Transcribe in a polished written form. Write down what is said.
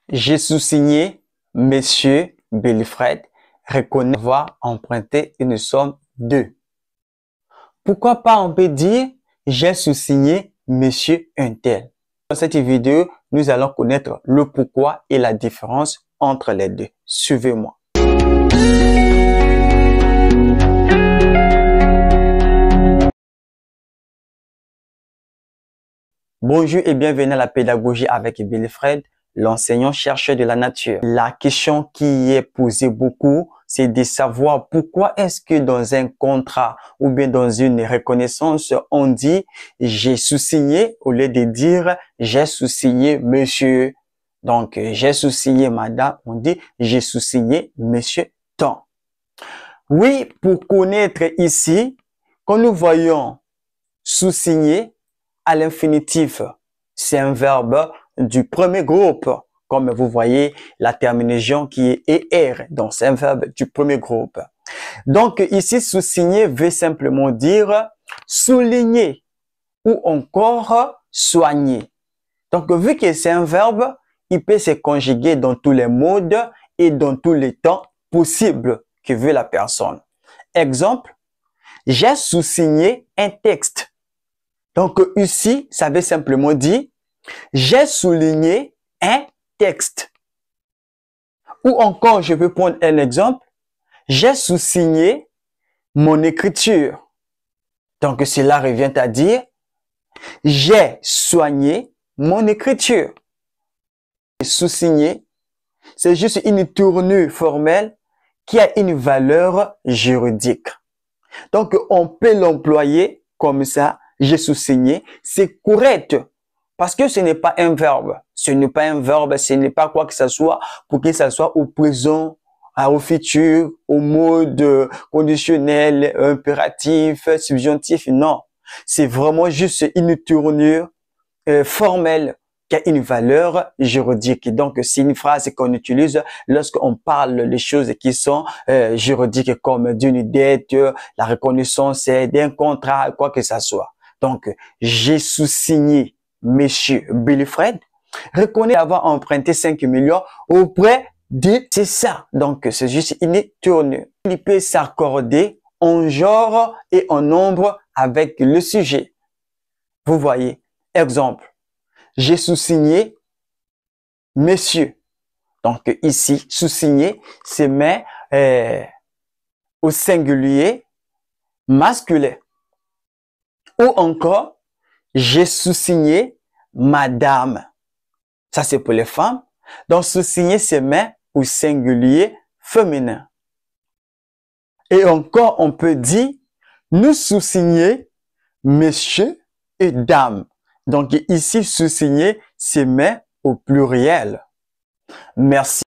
J'ai sous-signé Monsieur Belfred reconnaît avoir emprunté une somme de. Pourquoi pas on peut dire j'ai sous-signé Monsieur Untel. Dans cette vidéo, nous allons connaître le pourquoi et la différence entre les deux. Suivez-moi. Bonjour et bienvenue à la pédagogie avec Belfred, l'enseignant chercheur de la nature. La question qui est posée beaucoup, c'est de savoir pourquoi est-ce que dans un contrat ou bien dans une reconnaissance, on dit j'ai sous-signé au lieu de dire j'ai sous-signé monsieur. Donc, j'ai sous-signé madame, on dit j'ai sous-signé monsieur tant. Oui, pour connaître ici, quand nous voyons sous-signer, à l'infinitif, c'est un verbe du premier groupe. Comme vous voyez, la terminaison qui est ER, donc c'est un verbe du premier groupe. Donc ici, sous-signer veut simplement dire souligner ou encore soigner. Donc vu que c'est un verbe, il peut se conjuguer dans tous les modes et dans tous les temps possibles que veut la personne. Exemple, j'ai sous-signé un texte. Donc ici, ça veut simplement dire j'ai souligné un texte. Ou encore, je peux prendre un exemple, j'ai sous-signé mon écriture. Donc cela revient à dire j'ai soigné mon écriture. Sous-signer, c'est juste une tournure formelle qui a une valeur juridique. Donc on peut l'employer comme ça. J'ai sous-signé, c'est correct parce que ce n'est pas un verbe. Ce n'est pas un verbe, ce n'est pas quoi que ce soit pour que ça soit au présent, au futur, au mode conditionnel, impératif, subjonctif. Non, c'est vraiment juste une tournure formelle qui a une valeur juridique. Donc, c'est une phrase qu'on utilise lorsqu'on parle des choses qui sont juridiques comme d'une dette, la reconnaissance d'un contrat, quoi que ce soit. Donc, j'ai sous-signé Monsieur Belfred, reconnaît avoir emprunté 5 millions auprès de... C'est ça. Donc, c'est juste une tournure. Il peut s'accorder en genre et en nombre avec le sujet. Vous voyez. Exemple, j'ai sous-signé Monsieur. Donc, ici, sous-signé, c'est mais au singulier masculin. Ou encore, j'ai sous-signé madame. Ça, c'est pour les femmes. Donc, sous-signer, c'est mais au singulier féminin. Et encore, on peut dire, nous sous-signer monsieur et dame. Donc, ici, sous-signer, c'est mais au pluriel. Merci.